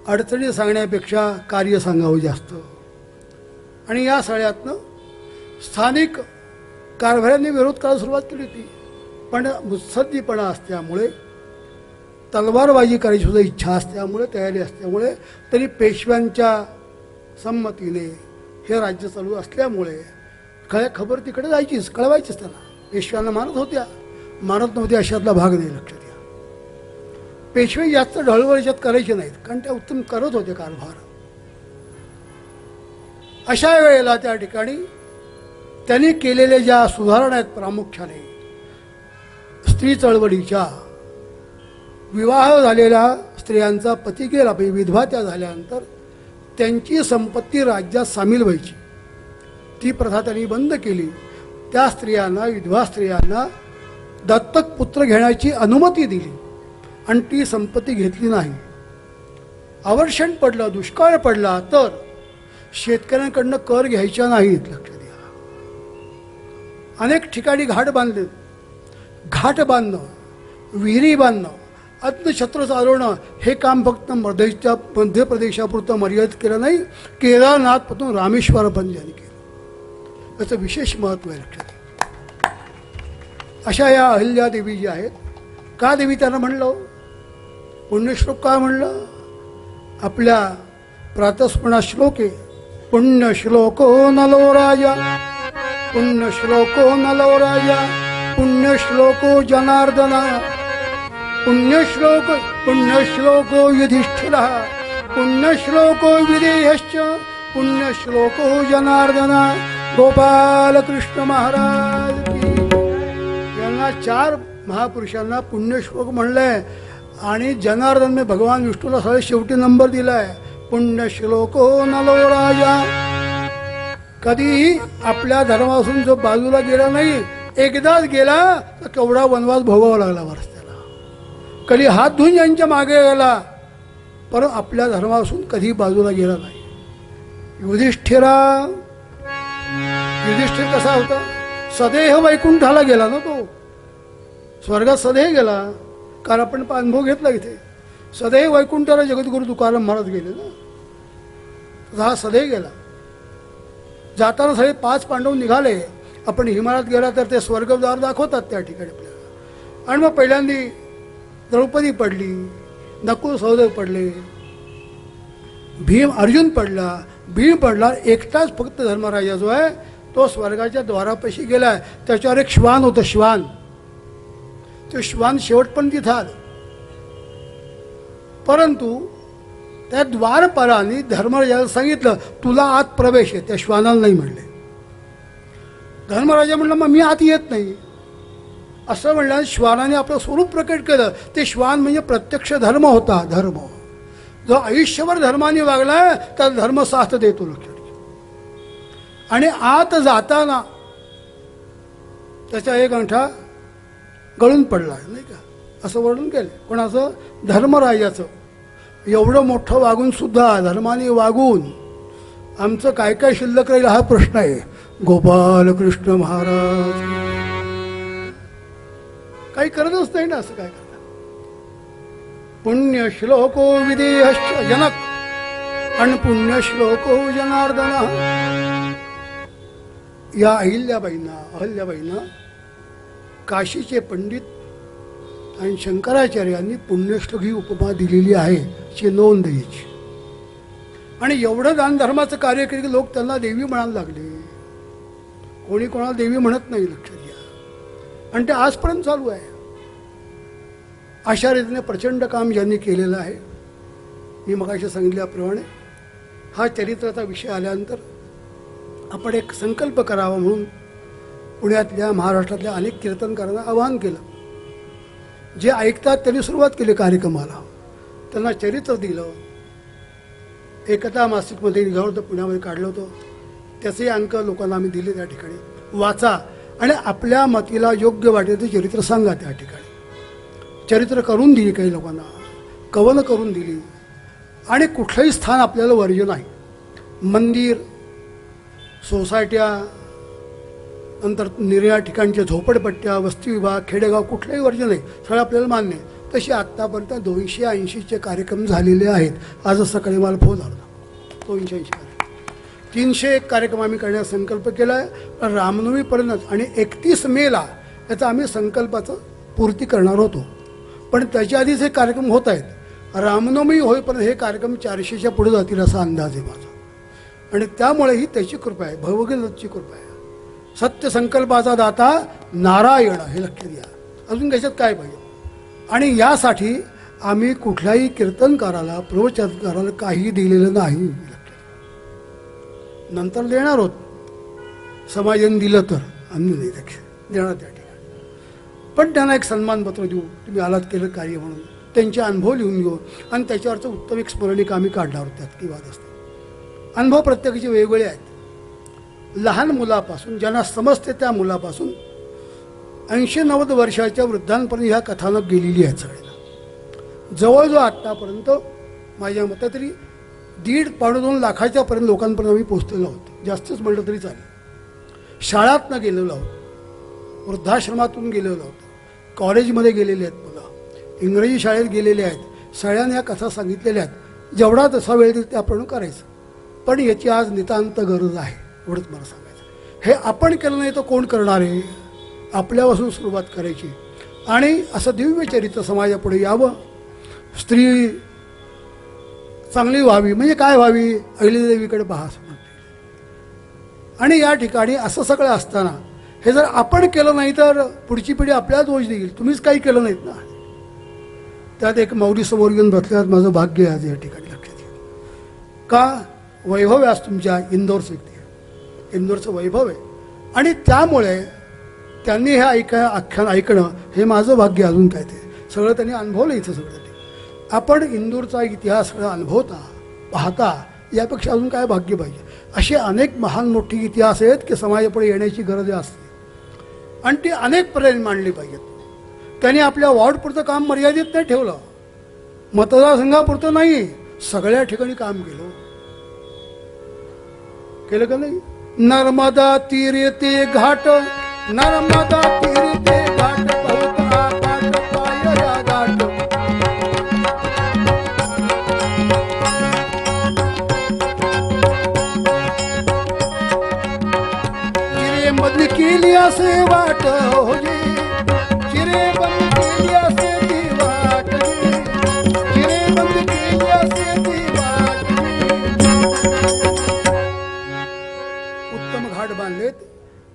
अडचणी सांगण्यापेक्षा कार्य सांगावं जास्त. आणि या सगळ्यातनं स्थानिक कारभाऱ्यांनी विरोध करायला सुरुवात केली होती. पण मुत्सद्दीपणा असल्यामुळे, तलवारबाजी करायची सुद्धा इच्छा असल्यामुळे, तयारी असल्यामुळे, तरी पेशव्यांच्या संमतीने हे राज्य चालू असल्यामुळे खबर तिकडे जायचीच, कळवायचीच त्यांना. पेशव्यांना मानत होत्या, मानत नव्हत्या अशातला भाग नाही. लक्षात घ्या. पेशवे जास्त ढळवळीच्यात करायचे नाहीत, कारण त्या उत्तम करत होते कारभार. अशा वेळेला त्या ठिकाणी त्यांनी केलेल्या ज्या सुधारणा आहेत, प्रामुख्याने स्त्री चळवळीच्या, विवाह झालेल्या स्त्रियांचा पती गेला पाहिजे, विधवा त्या झाल्यानंतर त्यांची संपत्ती राज्यात सामील व्हायची, ती प्रथा त्यांनी बंद केली. त्या स्त्रियांना, विधवा स्त्रियांना दत्तक पुत्र घेण्याची अनुमती दिली आणि ती संपत्ती घेतली नाही. अवर्षण पडलं, दुष्काळ पडला तर शेतकऱ्यांकडनं कर घ्यायच्या नाहीत. लक्षात घ्या. अनेक ठिकाणी घाट बांधले. घाट बांधणं, विहिरी बांधणं, अग्नछत्र चालवणं हे काम फक्त मध्य प्रदेशापुरतं मर्यादित केलं नाही. केदारनाथपासून रामेश्वरपर्यंत यांनी केलं. याचं विशेष महत्त्व आहे. लक्षात. अशा या अहिल्यादेवी ज्या आहेत, का देवी त्यांना म्हणलं? पुण्यश्लोक का म्हणलं? आपल्या प्रातस्मरणा श्लोके पुण्यश्लोको नलो राजा, पुण्यश्लोको नलो राजा, पुण्यश्लोको जनार्दन, पुण्यश्लोको युधिष्ठिरः, पुण्यश्लोको विदेहश्च, पुण्यश्लोको जनार्दन. गोपाल कृष्ण महाराज की. यांना 4 महापुरुषांना पुण्यश्लोक म्हणलंय आणि जनार्दन में भगवान विष्णूला सगळ्यात शेवटी नंबर दिलाय. पुण्यश्लोको नलो राजा. कधीही आपल्या धर्मापासून जो बाजूला गेला नाही, एकदाच गेला तर केवढा वनवास भोगावा लागला बरं त्याला. कधी हात धुवून यांच्या मागे गेला, पण आपल्या धर्मापासून कधी बाजूला गेला नाही. युधिष्ठिर कसा होता? सदैव वैकुंठाला गेला ना तो, स्वर्गात सदैव गेला. कारण आपण अनुभव घेतला इथे. सदैव वैकुंठाला जगद्गुरु तुकाराम महाराज गेले ना, हा सदैव गेला. जाताना सगळे 5 पांडव निघाले. आपण हिमालयात गेला तर ते स्वर्गद्वार दाखवतात त्या ठिकाणी आपल्याला. आणि मग पहिल्यांदी द्रौपदी पडली, नकुल सहदेव पडले, भीम अर्जुन पडला, भीम पडला. एकटाच फक्त धर्मराजा जो आहे तो स्वर्गाच्या द्वारापाशी गेलाय. त्याच्यावर एक श्वान होतं, श्वान. ते श्वान शेवटपर्यंत तिथं आलं. परंतु त्या द्वारपालांनी धर्मराजाला सांगितलं तुला आत प्रवेश आहे. त्या श्वानाला नाही म्हणले. धर्मराजा म्हणला मग मी आत येत नाही असं म्हणल्याने श्वानाने आपलं स्वरूप प्रकट केलं. ते श्वान म्हणजे प्रत्यक्ष धर्म होता. धर्म जो आयुष्यभर धर्माने वागलाय त्याला धर्म साथ देतो लक्षात. आणि आत जाताना त्याचा एक अंगठा गळून पडला नाही का, असं वर्णन केलं. कोणाचं? धर्मराजाचं. एवढं मोठं वागून सुद्धा, धर्माने वागून आमचं काय काय शिल्लक राहील हा प्रश्न आहे. गोपाल कृष्ण महाराज काही करतच नाही ना. असं काय करणार? पुण्यश्लोको विदेहश्च जनक आणि पुण्यश्लोको जनार्दन. या अहिल्याबाईंना काशीचे पंडित आणि शंकराचार्यांनी पुण्यश्लोक ही उपमा दिलेली आहे, ची नोंद यायची. आणि एवढं दान धर्माचं कार्य केलं की लोक त्यांना देवी म्हणायला लागले. कोणी कोणाला देवी म्हणत नाही लक्षात घ्या. आणि ते आजपर्यंत चालू आहे. अशा रीतीने प्रचंड काम ज्यांनी केलेलं आहे. मी मगाशी सांगितल्याप्रमाणे हा चरित्राचा विषय आल्यानंतर आपण एक संकल्प करावा म्हणून पुण्यातल्या, महाराष्ट्रातल्या अनेक कीर्तनकारांना आवाहन केलं. जे ऐकतात त्यांनी सुरुवात केली कार्यक्रमाला. त्यांना चरित्र दिलं. एकता मासिकमध्ये निघालं होतं, पुण्यामध्ये काढलं होतं. त्याचे अंक लोकांना आम्ही दिले. त्या ठिकाणी वाचा आणि आपल्या मतीला योग्य वाटेल ते चरित्र सांगा. त्या ठिकाणी चरित्र करून दिली, काही लोकांना कवन करून दिली. आणि कुठलंही स्थान आपल्याला वर्ज्य नाही. मंदिर, सोसायट्या, नंतर निर्या ठिकाणच्या झोपडपट्ट्या, वस्ती विभाग, खेडेगाव कुठलंही वर्ज्य नाही. सगळं आपल्याला मान्य आहे. तसे आत्तापर्यंत 280चे कार्यक्रम झालेले आहेत. आज सकाळी मला फोन आला 280 कार्यक्रम. 301 कार्यक्रम आम्ही करण्याचा संकल्प केला आहे. पण रामनवमीपर्यंत आणि 31 मेला याचा आम्ही संकल्पाचं पूर्ती करणार होतो. पण त्याच्या आधीच हे कार्यक्रम होत आहेत. रामनवमी होईपर्यंत हे कार्यक्रम 400च्या पुढे जातील असा अंदाज आहे माझा. आणि त्यामुळे ही त्याची कृपा आहे, भगवंताची कृपा आहे. सत्य संकल्पाचा दाता नारायण हे लक्षात घ्या. अजून त्याच्यात काय पाहिजे? आणि यासाठी आम्ही कुठल्याही कीर्तनकाराला, प्रवचनकाराला काही दिलेलं नाही. नंतर देणार आहोत, समाजाने दिलं तर. आम्ही नाही देणार त्या ठिकाणी. पण त्यांना एक सन्मानपत्र देऊ, तुम्ही आलात केलं कार्य म्हणून. त्यांचे अनुभव लिहून घेऊ आणि त्याच्यावरचं उत्तम एक स्मरणिका आम्ही काढणार आहोत. त्यात की वाद असते. अनुभव प्रत्येकाचे वेगवेगळे आहेत. लहान मुलापासून, ज्यांना समजते त्या मुलापासून 80-90 वर्षाच्या वृद्धांपर्यंत ह्या कथानक गेलेली आहेत सगळ्यांना. जवळजवळ आत्तापर्यंत माझ्या मते तरी 1.5-2 लाखाच्यापर्यंत लोकांपर्यंत आम्ही पोचलेलो आहोत. जास्तच म्हटलं तरी चालेल. शाळातनं गेलेलो आहोत, वृद्धाश्रमातून गेलेलो आहोत, कॉलेजमध्ये गेलेले आहेत मुलं, इंग्रजी शाळेत गेलेले आहेत. सगळ्यांना ह्या कथा सांगितलेल्या आहेत. जेवढा तसा वेळ देईल त्याप्रमाणे करायचं. पण याची आज नितांत गरज आहे, एवढंच मला सांगायचं. हे आपण केलं नाही तर कोण करणार आहे? आपल्यापासून सुरुवात करायची. आणि असं दिव्य चरित्र समाजापुढे यावं. स्त्री चांगली व्हावी म्हणजे काय व्हावी, अहिल्यादेवीकडे पहा असं म्हणते. आणि या ठिकाणी असं सगळं असताना हे जर आपण केलं नाही तर पुढची पिढी आपल्याला दोष देईल, तुम्हीच काही केलं नाहीत ना. त्यात एक माऊली समोर येऊन बसल्यात, माझं भाग्य आहे आज या ठिकाणी लक्षात घ्या. का वैभव आहे आज तुमच्या इंदोरचं, इंदोरचं वैभव आहे. आणि त्यामुळे त्यांनी हे आख्यान ऐकणं हे माझं भाग्य. अजून काय ते सगळं त्यांनी अनुभवलं इथं सगळं. आपण इंदूरचा इतिहास सगळं अनुभवता पाहता यापेक्षा अजून काय भाग्य पाहिजे. असे अनेक महान मोठे इतिहास आहेत की समाजापुढे येण्याची गरज असते आणि ती अनेक पर्याय मांडली पाहिजेत. त्यांनी आपल्या वॉर्डपुरतं काम मर्यादित नाही ठेवलं, मतदारसंघापुरतं नाही, सगळ्या ठिकाणी काम केलं का नाही. नर्मदा तीर ते घाट, नर्मदा तीर ते घाट, बंद केली असे वाट होली, चिरे बंद केली असे ती वाट, चिरे बंद केली असे ती वाट. उत्तम घाट बांधलेत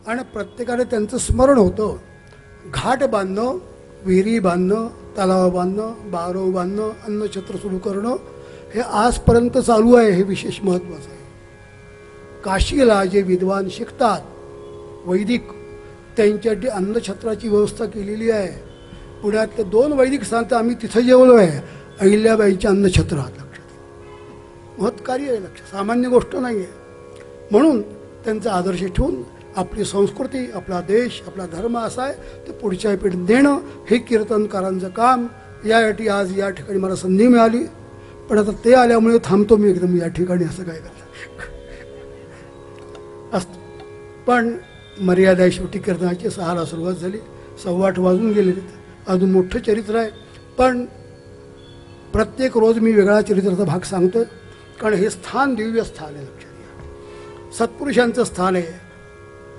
आणि प्रत्येकाने त्यांचं स्मरण होतं. घाट बांधणं, विहिरी बांधणं, तलाव बांधणं, बारव बांधणं, अन्नछत्र सुरू करणं हे आजपर्यंत चालू आहे. हे विशेष महत्त्वाचं आहे. काशीला जे विद्वान शिकतात वैदिक, त्यांच्यासाठी अन्नछत्राची व्यवस्था केलेली आहे. पुण्यातले 2 वैदिक सांगतात आम्ही तिथं जेवलो आहे, अहिल्याबाईच्या अन्नछत्रात. लक्षात महत्कार्य आहे, लक्ष सामान्य गोष्ट नाही आहे. म्हणून त्यांचा आदर्श ठेवून आपली संस्कृती, आपला देश, आपला धर्म असा आहे ते पुढच्या पिढीत देणं हे कीर्तनकारांचं काम. यासाठी आज या ठिकाणी मला संधी मिळाली, पण आता ते आल्यामुळे थांबतो मी एकदम या ठिकाणी. असं काय करता असतं. पण मर्यादा शेवटी कीर्तनाची 6ला सुरुवात झाली, 8:15 वाजून गेले. अजून मोठं चरित्र आहे, पण प्रत्येक रोज मी वेगळा चरित्राचा भाग सांगतोय, कारण हे स्थान दिव्य स्थान आहे. लक्षात घ्या, सत्पुरुषांचं स्थान आहे.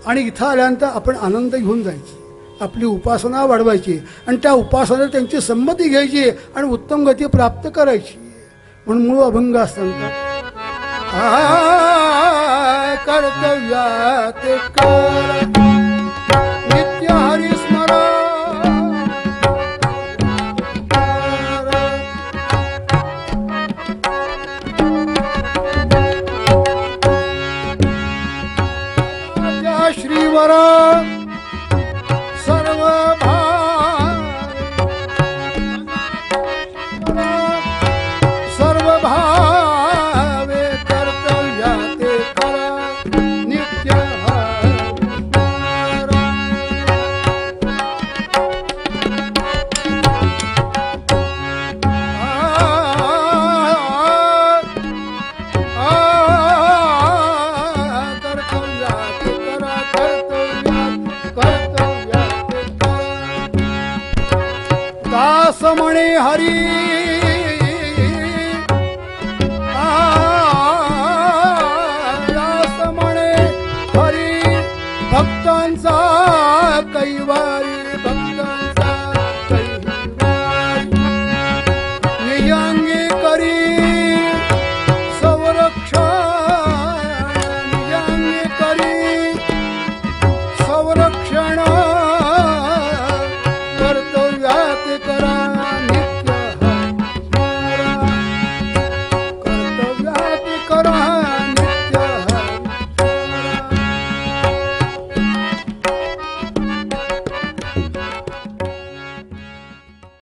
आणि इथं आल्यानंतर आपण आनंद घेऊन जायची, आपली उपासना वाढवायची आणि त्या उपासनेला त्यांची संमती घ्यायची आणि उत्तम गती प्राप्त करायची. म्हणून मूळ अभंग असतात कर्तव्यात कर नित्य हरिस्मरण, राजा श्रीवर सर्व सर्व भावे कर्तव्यात कर नित्य दास म्हणे हरी दास म्हणे हरी भक्तांचा कैवारी